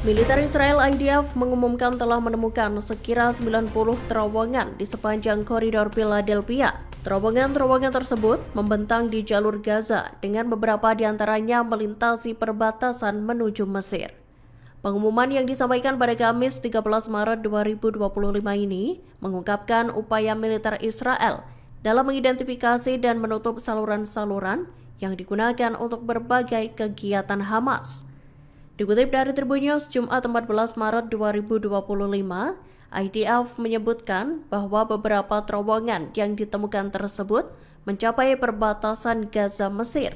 Militer Israel IDF mengumumkan telah menemukan sekira 90 terowongan di sepanjang koridor Philadelphia. Terowongan-terowongan tersebut membentang di jalur Gaza dengan beberapa di antaranya melintasi perbatasan menuju Mesir. Pengumuman yang disampaikan pada Kamis 13 Maret 2025 ini mengungkapkan upaya militer Israel dalam mengidentifikasi dan menutup saluran-saluran yang digunakan untuk berbagai kegiatan Hamas. Dikutip dari Tribun News Jumat 14 Maret 2025, IDF menyebutkan bahwa beberapa terowongan yang ditemukan tersebut mencapai perbatasan Gaza Mesir.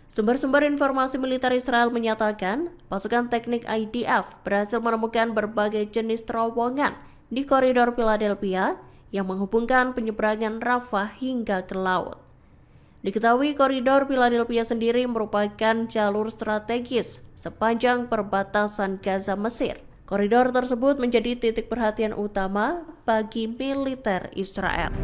Sumber-sumber informasi militer Israel menyatakan pasukan teknik IDF berhasil menemukan berbagai jenis terowongan di koridor Philadelphia yang menghubungkan penyeberangan Rafah hingga ke laut. Diketahui koridor Philadelphia sendiri merupakan jalur strategis sepanjang perbatasan Gaza Mesir. Koridor tersebut menjadi titik perhatian utama bagi militer Israel.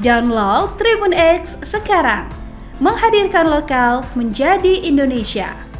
Download Tribun X sekarang, menghadirkan lokal menjadi Indonesia.